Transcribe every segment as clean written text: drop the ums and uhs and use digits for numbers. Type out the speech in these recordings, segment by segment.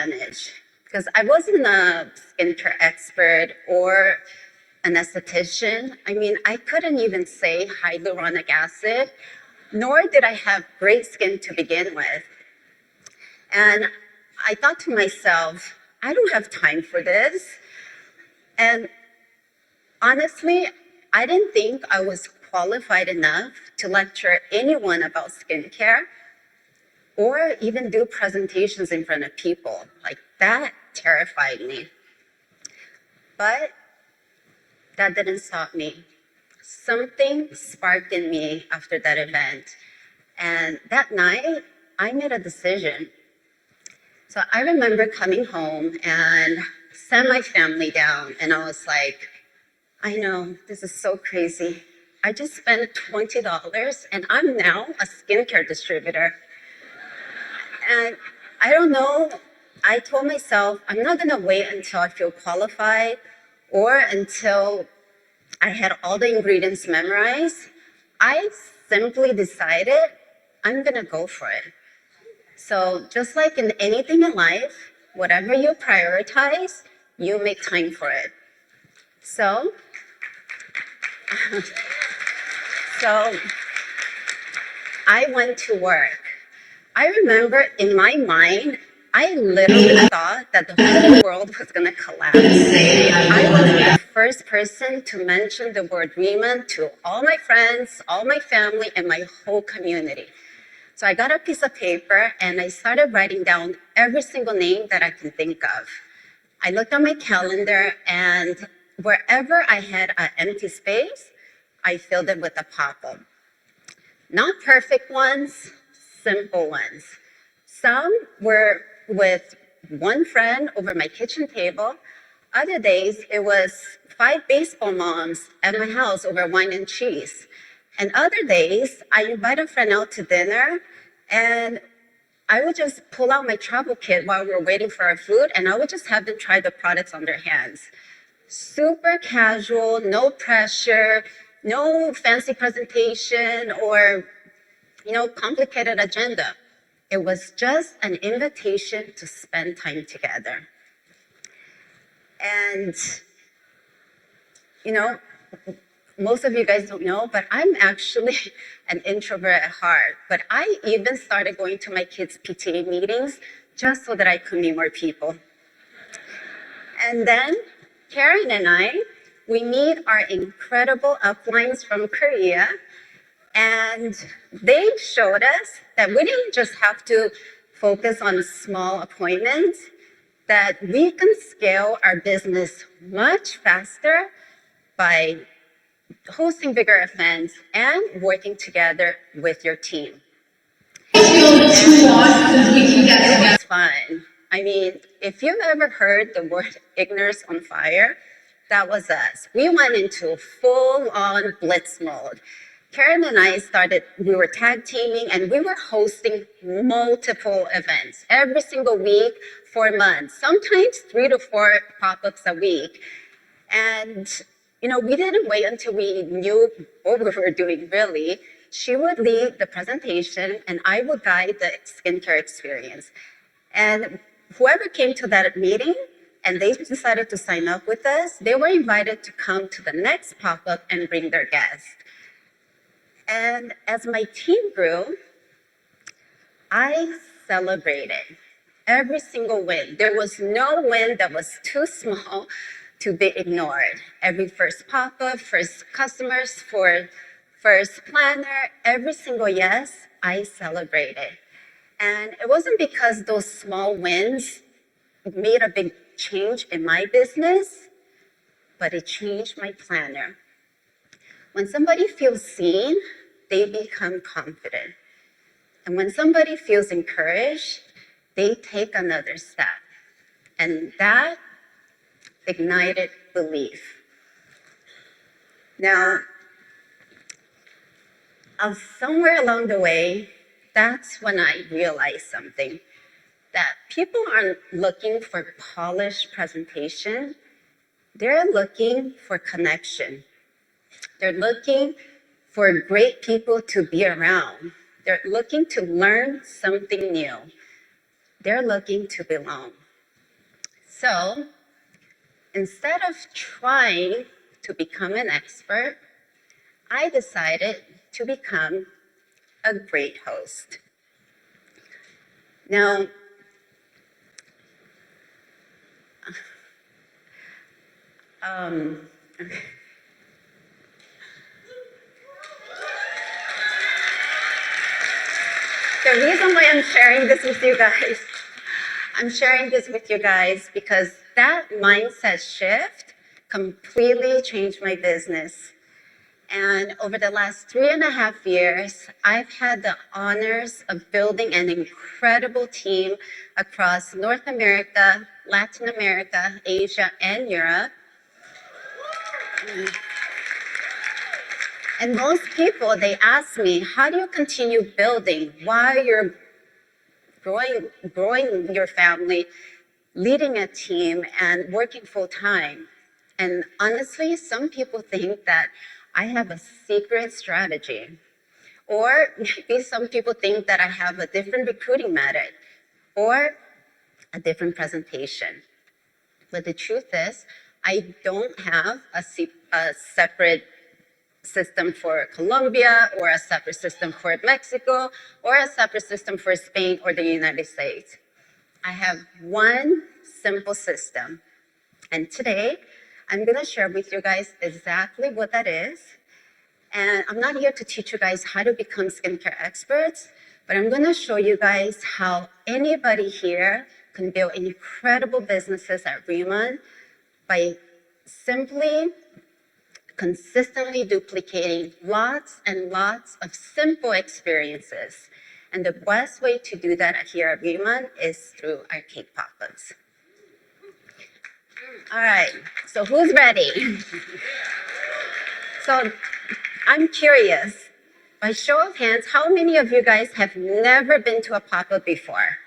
manage because I wasn't a skincare expert or an esthetician. I mean, I couldn't even say hyaluronic acid, nor did I have great skin to begin with. And I thought to myself, I don't have time for this. And honestly, I didn't think I was qualified enough to lecture anyone about skincare or even do presentations in front of people. Like, that terrified me. But that didn't stop me. Something sparked in me after that event. And that night, I made a decision. So I remember coming home and sat my family down, and I was like, I know, this is so crazy. I just spent $20 and I'm now a skincare distributor. And I don't know, I told myself, I'm not gonna wait until I feel qualified or until I had all the ingredients memorized. I simply decided I'm gonna go for it. So just like in anything in life, whatever you prioritize, you make time for it. So I went to work. I remember in my mind, I literally thought that the whole world was gonna collapse. I was the first person to mention the word Riman to all my friends, all my family, and my whole community. So I got a piece of paper and I started writing down every single name that I can think of. I looked at my calendar, and wherever I had an empty space, I filled it with a pop-up. Not perfect ones, simple ones. Some were with one friend over my kitchen table. Other days, it was 5 baseball moms at my house over wine and cheese. And other days, I invite a friend out to dinner, and I would just pull out my travel kit while we were waiting for our food, and I would just have them try the products on their hands. Super casual, no pressure, no fancy presentation or, complicated agenda. It was just an invitation to spend time together. And, most of you guys don't know, but I'm actually an introvert at heart. But I even started going to my kids' PTA meetings just so that I could meet more people. And then Karen and I, we meet our incredible uplines from Korea, and they showed us that we didn't just have to focus on small appointments, that we can scale our business much faster by hosting bigger events and working together with your team. It was fun. I mean, if you've ever heard the word ignorance on fire, that was us. We went into full-on blitz mode. Karen and I we were tag teaming, and we were hosting multiple events every single week for months, sometimes 3 to 4 pop-ups a week. And, we didn't wait until we knew what we were doing, really. She would lead the presentation, and I would guide the skincare experience. And whoever came to that meeting and they decided to sign up with us, they were invited to come to the next pop-up and bring their guests. And as my team grew, I celebrated every single win. There was no win that was too small to be ignored. Every first pop-up, first customers, first planner, every single yes, I celebrated. And it wasn't because those small wins made a big change in my business, but it changed my planner. When somebody feels seen, they become confident. And when somebody feels encouraged, they take another step. And that ignited belief. Now, somewhere along the way, that's when I realized something, that people aren't looking for polished presentation. They're looking for connection. They're looking for great people to be around. They're looking to learn something new. They're looking to belong. So instead of trying to become an expert, I decided to become a great host. Now, the reason why I'm sharing this with you guys, because that mindset shift completely changed my business. And over the last 3.5 years, I've had the honors of building an incredible team across North America, Latin America, Asia, and Europe. And most people, they ask me, how do you continue building while you're growing your family, leading a team, and working full time? And honestly, some people think that I have a secret strategy. Or maybe some people think that I have a different recruiting method or a different presentation. But the truth is, I don't have a separate system for Colombia or a separate system for Mexico or a separate system for Spain or the United States. I have one simple system. And today, I'm gonna share with you guys exactly what that is. And I'm not here to teach you guys how to become skincare experts, but I'm gonna show you guys how anybody here can build incredible businesses at Riman by simply consistently duplicating lots and lots of simple experiences. And the best way to do that here at Riman is through our cake pop-ups. All right, so who's ready? So I'm curious, by show of hands, how many of you guys have never been to a pop-up before?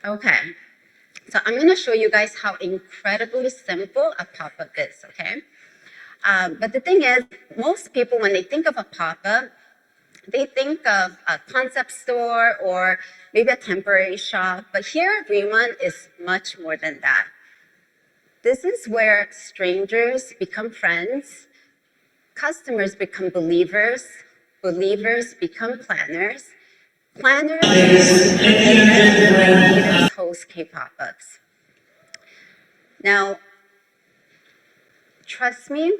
Okay, so I'm gonna show you guys how incredibly simple a pop-up is, okay? But the thing is, most people, when they think of a pop-up, they think of a concept store or maybe a temporary shop, but here at Riman is much more than that. This is where strangers become friends, customers become believers, believers become planners, planners host K-pop-ups. Now, trust me,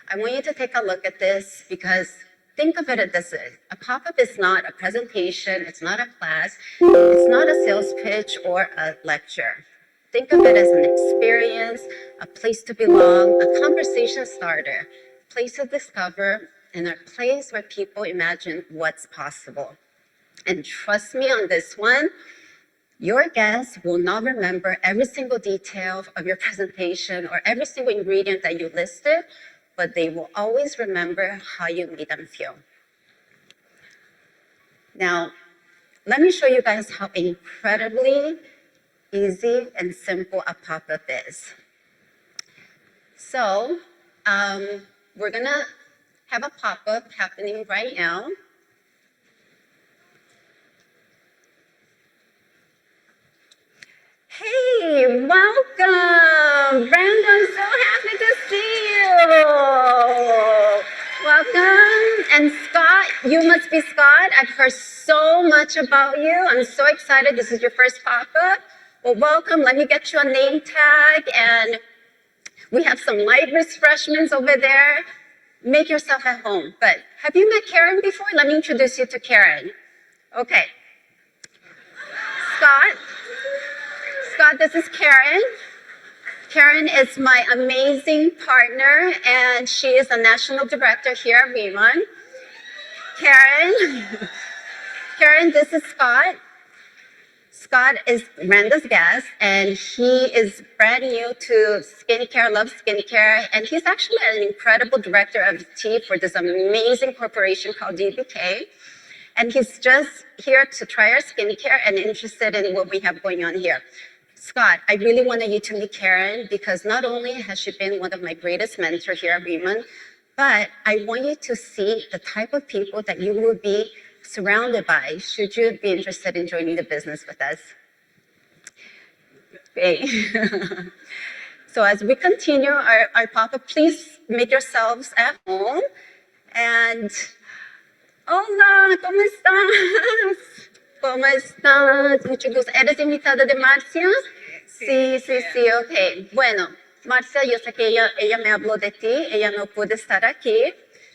I want you to take a look at this because think of it as this. A pop-up is not a presentation, it's not a class, it's not a sales pitch or a lecture. Think of it as an experience, a place to belong, a conversation starter, a place to discover, and a place where people imagine what's possible. And trust me on this one, your guests will not remember every single detail of your presentation or every single ingredient that you listed, but they will always remember how you made them feel. Now, let me show you guys how incredibly easy and simple a pop-up is. So, we're gonna have a pop-up happening right now. Hey, welcome! Brenda, I'm so happy to see you! Welcome. And Scott, you must be Scott. I've heard so much about you. I'm so excited. This is your first pop-up. Well, welcome. Let me get you a name tag. And we have some light refreshments over there. Make yourself at home. But have you met Karen before? Let me introduce you to Karen. Okay. Scott, this is Karen. Karen is my amazing partner, and she is the national director here at Riman. Karen, this is Scott. Scott is Brenda's guest, and he is brand new to skincare, loves skincare, and he's actually an incredible director of tea for this amazing corporation called DBK. And he's just here to try our skincare and interested in what we have going on here. Scott, I really wanted you to meet Karen because not only has she been one of my greatest mentors here at Riman, but I want you to see the type of people that you will be surrounded by should you be interested in joining the business with us. Okay. So as we continue our pop-up, please make yourselves at home. And hola, ¿cómo estás? ¿Cómo estás? Mucho gusto. ¿Eres invitada de Marcia? Sí, sí, sí, ok. Bueno, Marcia, yo sé que ella me habló de ti, ella no puede estar aquí,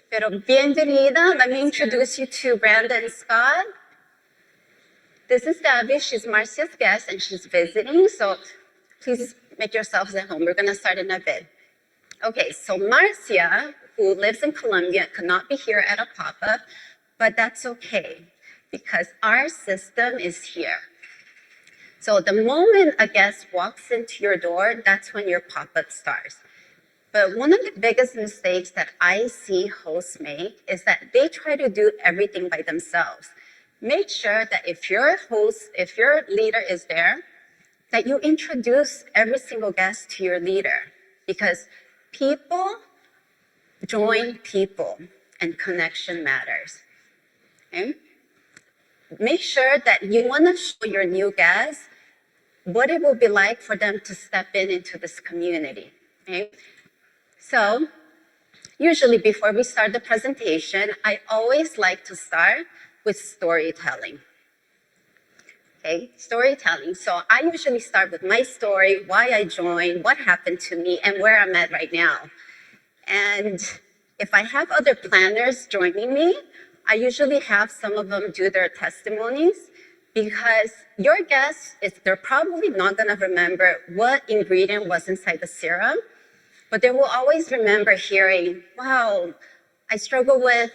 pero bienvenida. Let me introduce you to Brandon Scott. This is Debbie, she's Marcia's guest and she's visiting, so please make yourselves at home. We're gonna start in a bit. Okay, so Marcia, who lives in Colombia, could not be here at a pop-up, but that's okay because our system is here. So the moment a guest walks into your door, that's when your pop-up starts. But one of the biggest mistakes that I see hosts make is that they try to do everything by themselves. Make sure that if your leader is there, that you introduce every single guest to your leader, because people join people and connection matters. Okay? Make sure that you want to show your new guests what it will be like for them to step into this community. Okay? So usually before we start the presentation, I always like to start with storytelling. Okay, storytelling. So I usually start with my story, why I joined, what happened to me, and where I'm at right now. And if I have other planners joining me, I usually have some of them do their testimonies, because your guests, they're probably not gonna remember what ingredient was inside the serum, but they will always remember hearing, wow, I struggle with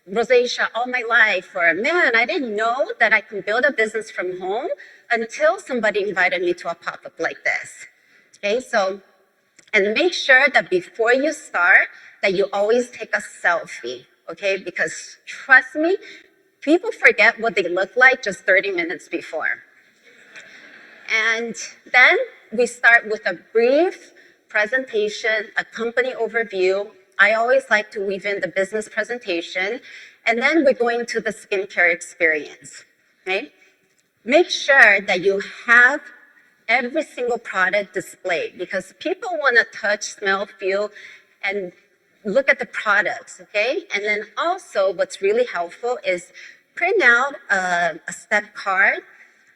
rosacea all my life, or man, I didn't know that I can build a business from home until somebody invited me to a pop-up like this. Okay, so, and make sure that before you start, that you always take a selfie, okay? Because trust me, people forget what they look like just 30 minutes before. And then we start with a brief presentation, a company overview. I always like to weave in the business presentation, and then we go into the skincare experience, okay? Make sure that you have every single product displayed, because people wanna touch, smell, feel, and look at the products, okay? And then also what's really helpful is print out a step card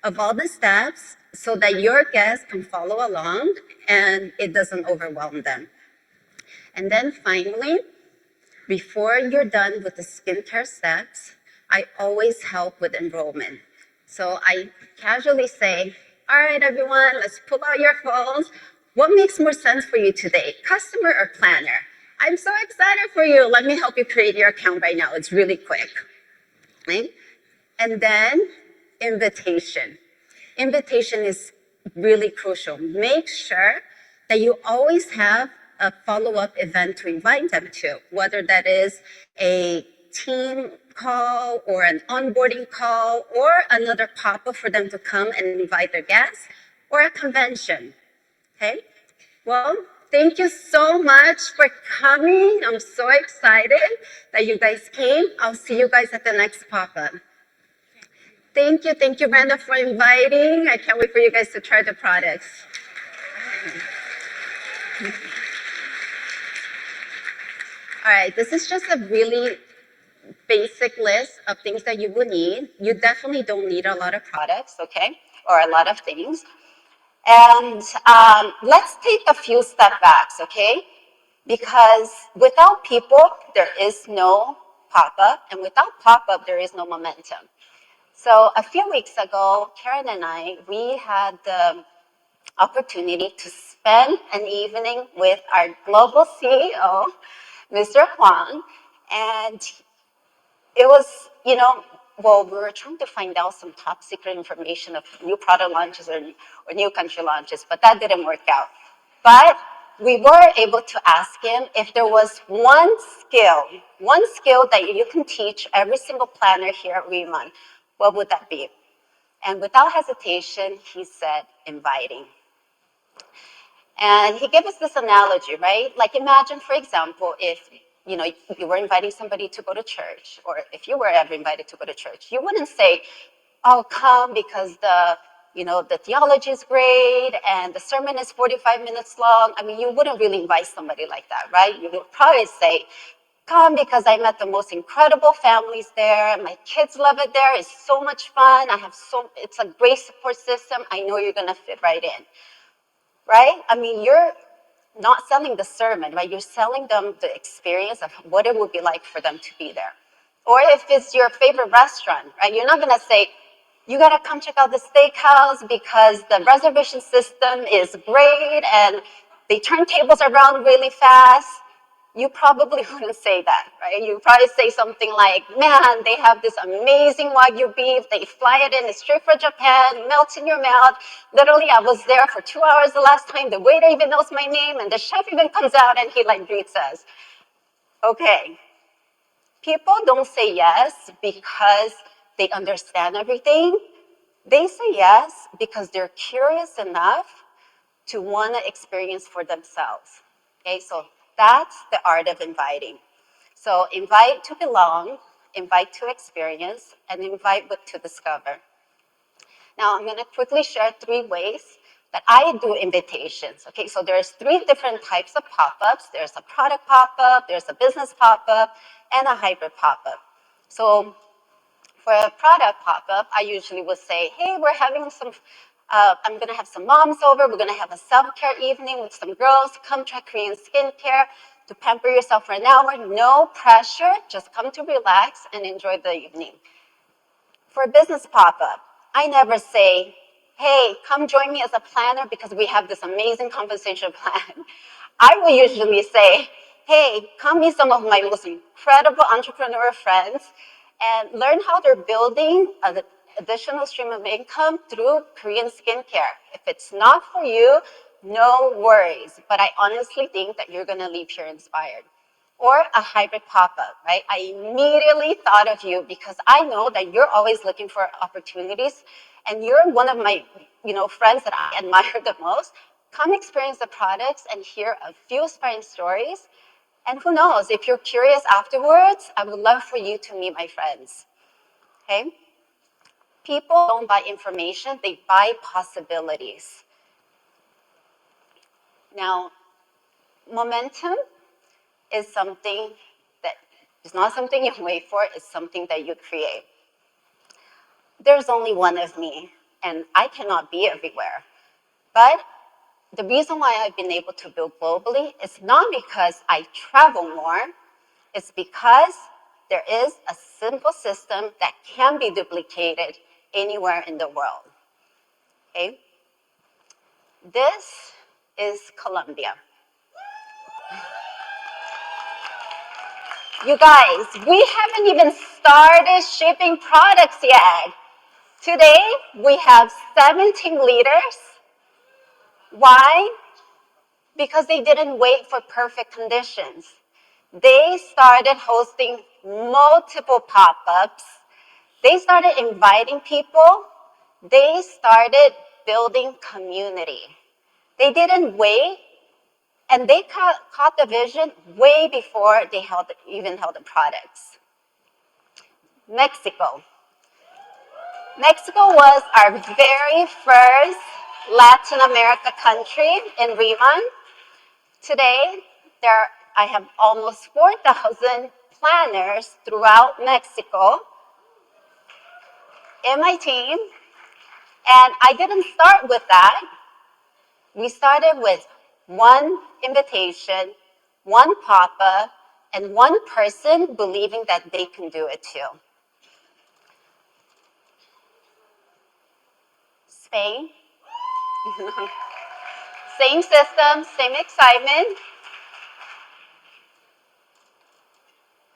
of all the steps so that your guests can follow along and it doesn't overwhelm them. And then finally, before you're done with the skincare steps, I always help with enrollment. So I casually say, all right, everyone, let's pull out your phones. What makes more sense for you today, customer or planner? I'm so excited for you. Let me help you create your account right now. It's really quick. Right? And then invitation. Invitation is really crucial. Make sure that you always have a follow-up event to invite them to, whether that is a team call or an onboarding call or another pop-up for them to come and invite their guests, or a convention, okay? Well, thank you so much for coming. I'm so excited that you guys came. I'll see you guys at the next pop-up. Thank you, Brenda, for inviting. I can't wait for you guys to try the products. All right, this is just a really basic list of things that you would need. You definitely don't need a lot of products, okay, or a lot of things. And let's take a few step backs, okay? Because without people, there is no pop-up, and without pop-up, there is no momentum. So a few weeks ago, Karen and I, we had the opportunity to spend an evening with our global CEO, Mr. Huang, and it was, well, we were trying to find out some top secret information of new product launches or new country launches, but that didn't work out. But we were able to ask him if there was one skill that you can teach every single planner here at Riman, what would that be? And without hesitation, he said inviting. And he gave us this analogy, right? Like imagine, for example, if you were inviting somebody to go to church, or if you were ever invited to go to church, you wouldn't say, "Oh, come because the the theology is great and the sermon is 45 minutes long. I mean, you wouldn't really invite somebody like that, right? You would probably say, come because I met the most incredible families there. My kids love it there. It's so much fun. It's a great support system. I know you're going to fit right in, right? I mean, you're not selling the sermon, right? You're selling them the experience of what it would be like for them to be there. Or if it's your favorite restaurant, right? You're not going to say, you got to come check out the steakhouse because the reservation system is great and they turn tables around really fast. You probably wouldn't say that, right? You probably say something like, man, they have this amazing Wagyu beef. They fly it in, it's straight from Japan, melts in your mouth. Literally, I was there for 2 hours the last time. The waiter even knows my name, and the chef even comes out and he greets us. Okay. People don't say yes because they understand everything. They say yes because they're curious enough to want to experience for themselves. Okay, so that's the art of inviting. So invite to belong, invite to experience, and invite to discover. Now I'm going to quickly share 3 ways that I do invitations. Okay, so there's 3 different types of pop-ups. There's a product pop-up, there's a business pop-up, and a hybrid pop-up. So for a product pop-up, I usually would say, hey, we're having I'm going to have some moms over. We're going to have a self-care evening with some girls. Come try Korean skincare to pamper yourself for an hour. No pressure. Just come to relax and enjoy the evening. For a business pop-up, I never say, hey, come join me as a planner because we have this amazing compensation plan. I will usually say, hey, come meet some of my most incredible entrepreneur friends and learn how they're building an additional stream of income through Korean skincare. If it's not for you, no worries. But I honestly think that you're going to leave here inspired. Or a hybrid pop-up, right? I immediately thought of you because I know that you're always looking for opportunities and you're one of my friends that I admire the most. Come experience the products and hear a few inspiring stories. And who knows, if you're curious afterwards, I would love for you to meet my friends, okay? People don't buy information, they buy possibilities. Now, momentum is something that is not something you wait for, it's something that you create. There's only one of me, and I cannot be everywhere. But the reason why I've been able to build globally is not because I travel more, it's because there is a simple system that can be duplicated anywhere in the world. Okay? This is Colombia. You guys, we haven't even started shipping products yet. Today, we have 17 leaders. Why? Because they didn't wait for perfect conditions. They started hosting multiple pop-ups. They started inviting people. They started building community. They didn't wait, and they caught the vision way before they even held the products. Mexico. Mexico was our very first Latin America country in Riman. Today, I have almost 4,000 planners throughout Mexico in my team. And I didn't start with that. We started with one invitation, one pop-up, and one person believing that they can do it too. Spain. Same system, same excitement.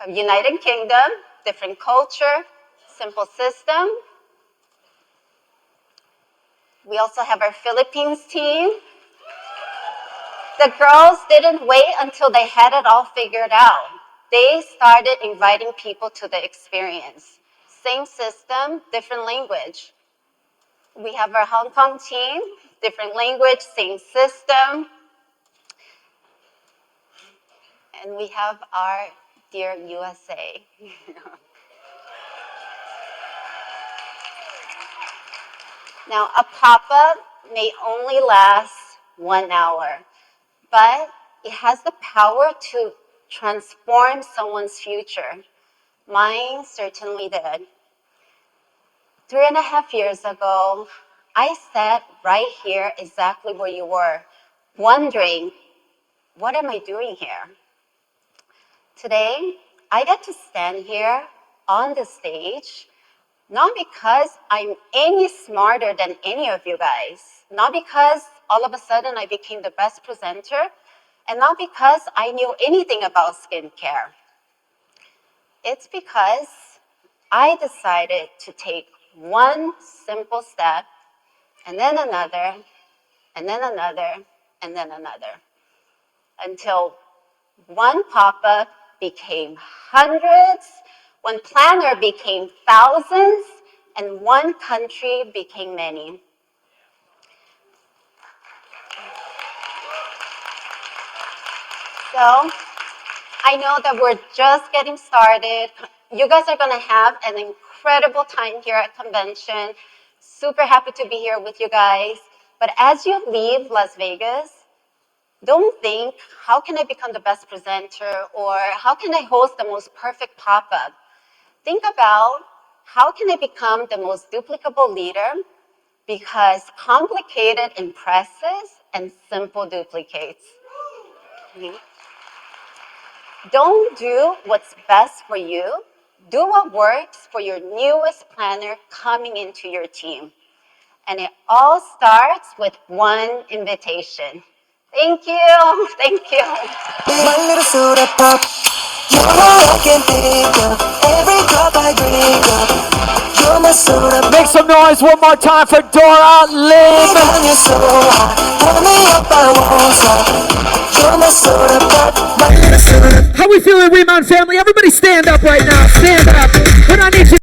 United Kingdom, different culture, simple system. We also have our Philippines team. The girls didn't wait until they had it all figured out. They started inviting people to the experience. Same system, different language. We have our Hong Kong team, different language, same system. And we have our dear USA. Now, a pop-up may only last 1 hour, but it has the power to transform someone's future. Mine certainly did. 3.5 years ago, I sat right here exactly where you were, wondering, what am I doing here? Today, I get to stand here on the stage, not because I'm any smarter than any of you guys, not because all of a sudden I became the best presenter, and not because I knew anything about skincare. It's because I decided to take one simple step, and then another, and then another, and then another, until one pop-up became hundreds, one planner became thousands, and one country became many. So I know that we're just getting started. You guys are going to have an incredible time here at convention. Super happy to be here with you guys. But as you leave Las Vegas, don't think, how can I become the best presenter, or how can I host the most perfect pop-up? Think about, how can I become the most duplicable leader? Because complicated impresses and simple duplicates. Don't do what's best for you. Do what works for your newest planner coming into your team. And it all starts with one invitation. Thank you. Thank you. My little soda pop, you're all I can think of. Every drop I drink up, you're my soda pop. Make some noise one more time for Dora Lynn. You're so hot, pull me up, I won't stop. You're my soda pop, my little soda. How we feeling, Riman family? Everybody stand up right now. Stand up. When I need you.